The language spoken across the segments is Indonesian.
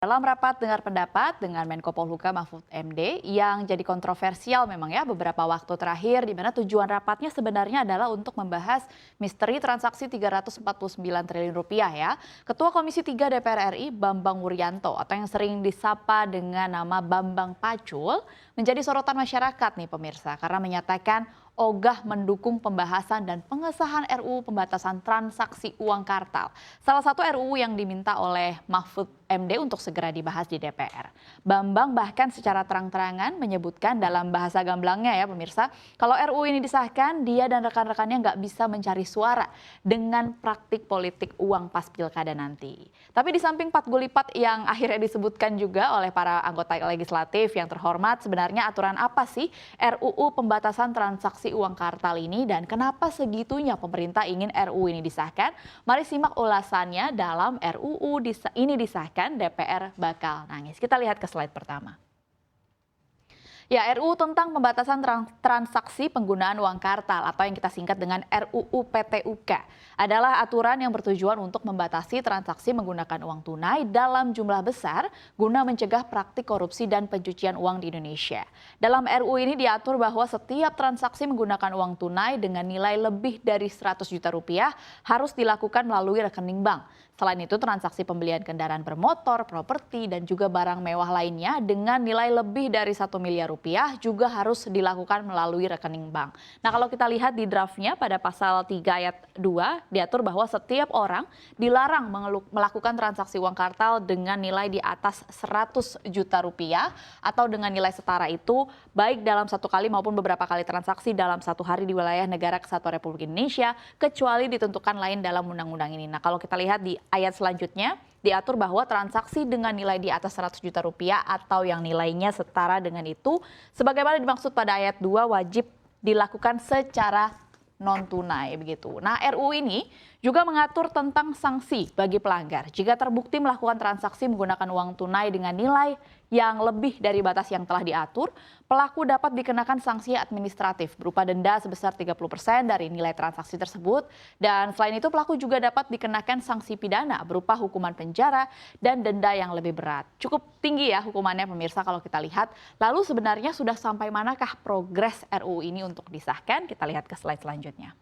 Dalam rapat dengar pendapat dengan Menko Polhukam Mahfud MD yang jadi kontroversial memang ya beberapa waktu terakhir, di mana tujuan rapatnya sebenarnya adalah untuk membahas misteri transaksi 349 triliun rupiah ya. Ketua Komisi 3 DPR RI Bambang Wuryanto atau yang sering disapa dengan nama Bambang Pacul menjadi sorotan masyarakat nih pemirsa karena menyatakan ogah mendukung pembahasan dan pengesahan RUU pembatasan transaksi uang kartal. Salah satu RUU yang diminta oleh Mahfud MD untuk segera dibahas di DPR. Bambang bahkan secara terang-terangan menyebutkan dalam bahasa gamblangnya ya pemirsa, kalau RUU ini disahkan dia dan rekan-rekannya nggak bisa mencari suara dengan praktik politik uang pas pilkada nanti. Tapi di samping Pat Gulipat yang akhirnya disebutkan juga oleh para anggota legislatif yang terhormat, sebenarnya aturan apa sih RUU pembatasan transaksi uang kartal ini dan kenapa segitunya pemerintah ingin RUU ini disahkan? Mari simak ulasannya dalam RUU ini disahkan DPR bakal nangis. Kita lihat ke slide pertama. Ya, RUU tentang pembatasan transaksi penggunaan uang kartal atau yang kita singkat dengan RUU PTUK adalah aturan yang bertujuan untuk membatasi transaksi menggunakan uang tunai dalam jumlah besar guna mencegah praktik korupsi dan pencucian uang di Indonesia. Dalam RUU ini diatur bahwa setiap transaksi menggunakan uang tunai dengan nilai lebih dari 100 juta rupiah harus dilakukan melalui rekening bank. Selain itu, transaksi pembelian kendaraan bermotor, properti, dan juga barang mewah lainnya dengan nilai lebih dari 1 miliar rupiah juga harus dilakukan melalui rekening bank. Nah, kalau kita lihat di draftnya pada pasal 3 ayat 2 diatur bahwa setiap orang dilarang melakukan transaksi uang kartal dengan nilai di atas 100 juta rupiah atau dengan nilai setara itu baik dalam satu kali maupun beberapa kali transaksi dalam satu hari di wilayah negara kesatuan Republik Indonesia kecuali ditentukan lain dalam undang-undang ini. Nah, kalau kita lihat di ayat selanjutnya diatur bahwa transaksi dengan nilai di atas 100 juta rupiah atau yang nilainya setara dengan itu sebagaimana dimaksud pada ayat 2 wajib dilakukan secara non tunai begitu. Nah, RUU ini juga mengatur tentang sanksi bagi pelanggar jika terbukti melakukan transaksi menggunakan uang tunai dengan nilai yang lebih dari batas yang telah diatur, pelaku dapat dikenakan sanksi administratif berupa denda sebesar 30% dari nilai transaksi tersebut dan selain itu pelaku juga dapat dikenakan sanksi pidana berupa hukuman penjara dan denda yang lebih berat. Cukup tinggi ya hukumannya pemirsa kalau kita lihat. Lalu sebenarnya sudah sampai manakah progres RUU ini untuk disahkan? Kita lihat ke slide selanjutnya.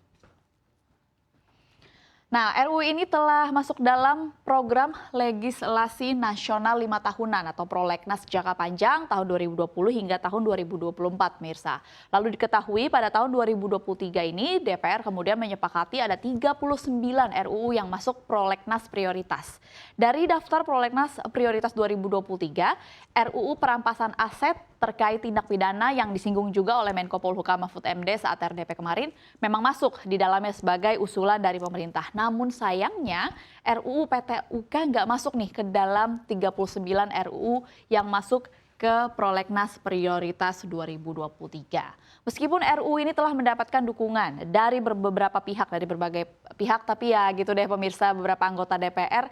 Nah, RUU ini telah masuk dalam program legislasi nasional 5 tahunan atau prolegnas jangka panjang tahun 2020 hingga tahun 2024, Mirsa. Lalu diketahui pada tahun 2023 ini DPR kemudian menyepakati ada 39 RUU yang masuk prolegnas prioritas. Dari daftar prolegnas prioritas 2023, RUU perampasan aset terkait tindak pidana yang disinggung juga oleh Menko Polhukam Mahfud MD saat RDP kemarin memang masuk di dalamnya sebagai usulan dari pemerintah. Namun sayangnya RUU PTUK nggak masuk nih ke dalam 39 RUU yang masuk ke prolegnas prioritas 2023. Meskipun RUU ini telah mendapatkan dukungan dari beberapa pihak, dari berbagai pihak, tapi ya gitu deh pemirsa, beberapa anggota DPR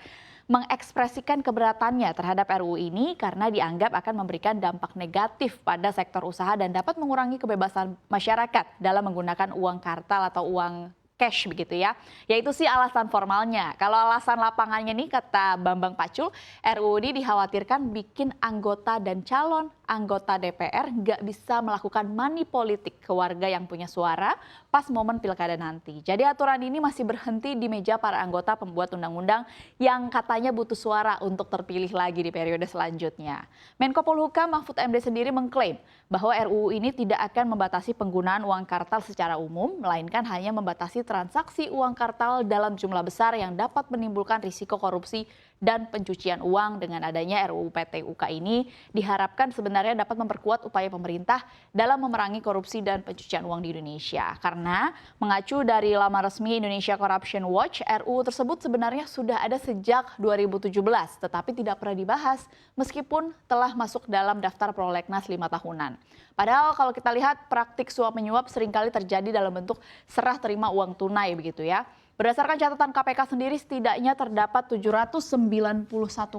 mengekspresikan keberatannya terhadap RUU ini karena dianggap akan memberikan dampak negatif pada sektor usaha dan dapat mengurangi kebebasan masyarakat dalam menggunakan uang kartal atau uang cash begitu ya. Yaitu sih alasan formalnya. Kalau alasan lapangannya nih kata Bambang Pacul, RUU ini dikhawatirkan bikin anggota dan calon anggota DPR nggak bisa melakukan money politik ke warga yang punya suara pas momen pilkada nanti. Jadi aturan ini masih berhenti di meja para anggota pembuat undang-undang yang katanya butuh suara untuk terpilih lagi di periode selanjutnya. Menko Polhukam Mahfud MD sendiri mengklaim bahwa RUU ini tidak akan membatasi penggunaan uang kartal secara umum, melainkan hanya membatasi transaksi uang kartal dalam jumlah besar yang dapat menimbulkan risiko korupsi dan pencucian uang. Dengan adanya RUU PTUK ini diharapkan sebenarnya dapat memperkuat upaya pemerintah dalam memerangi korupsi dan pencucian uang di Indonesia. Karena mengacu dari laman resmi Indonesia Corruption Watch, RUU tersebut sebenarnya sudah ada sejak 2017 tetapi tidak pernah dibahas meskipun telah masuk dalam daftar prolegnas 5 tahunan. Padahal kalau kita lihat praktik suap menyuap seringkali terjadi dalam bentuk serah terima uang tunai begitu ya. Berdasarkan catatan KPK sendiri setidaknya terdapat 791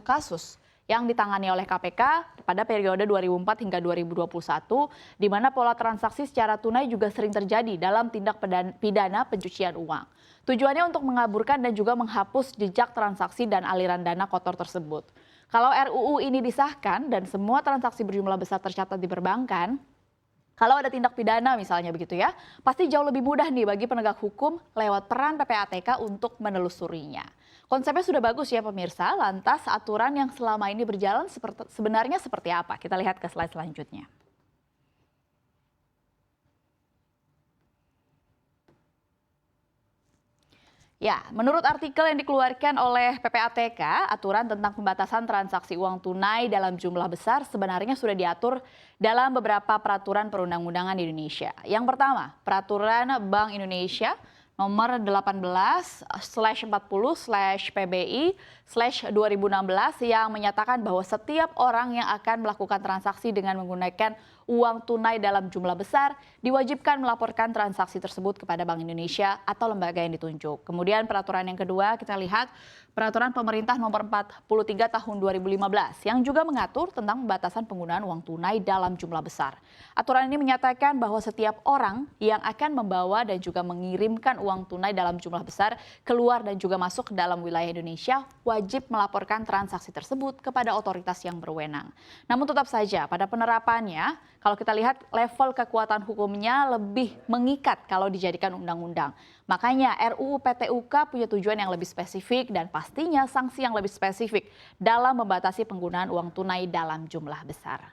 kasus yang ditangani oleh KPK pada periode 2004 hingga 2021 di mana pola transaksi secara tunai juga sering terjadi dalam tindak pidana pencucian uang. Tujuannya untuk mengaburkan dan juga menghapus jejak transaksi dan aliran dana kotor tersebut. Kalau RUU ini disahkan dan semua transaksi berjumlah besar tercatat di perbankan, kalau ada tindak pidana misalnya begitu ya, pasti jauh lebih mudah nih bagi penegak hukum lewat peran PPATK untuk menelusurinya. Konsepnya sudah bagus ya pemirsa, lantas aturan yang selama ini berjalan sebenarnya seperti apa? Kita lihat ke slide selanjutnya. Ya, menurut artikel yang dikeluarkan oleh PPATK, aturan tentang pembatasan transaksi uang tunai dalam jumlah besar sebenarnya sudah diatur dalam beberapa peraturan perundang-undangan di Indonesia. Yang pertama, Peraturan Bank Indonesia nomor 18/40/PBI/2016 yang menyatakan bahwa setiap orang yang akan melakukan transaksi dengan menggunakan uang tunai dalam jumlah besar diwajibkan melaporkan transaksi tersebut kepada Bank Indonesia atau lembaga yang ditunjuk. Kemudian peraturan yang kedua kita lihat Peraturan Pemerintah nomor 43 tahun 2015 yang juga mengatur tentang pembatasan penggunaan uang tunai dalam jumlah besar. Aturan ini menyatakan bahwa setiap orang yang akan membawa dan juga mengirimkan uang tunai dalam jumlah besar keluar dan juga masuk ke dalam wilayah Indonesia wajib melaporkan transaksi tersebut kepada otoritas yang berwenang. Namun tetap saja pada penerapannya, kalau kita lihat level kekuatan hukumnya lebih mengikat kalau dijadikan undang-undang. Makanya RUU PTUK punya tujuan yang lebih spesifik dan pastinya sanksi yang lebih spesifik dalam membatasi penggunaan uang tunai dalam jumlah besar.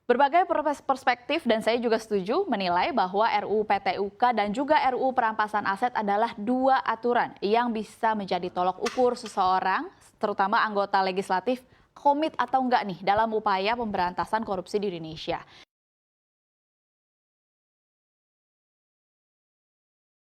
Berbagai perspektif dan saya juga setuju menilai bahwa RUU PTUK dan juga RUU perampasan aset adalah dua aturan yang bisa menjadi tolok ukur seseorang, terutama anggota legislatif, komit atau enggak nih dalam upaya pemberantasan korupsi di Indonesia.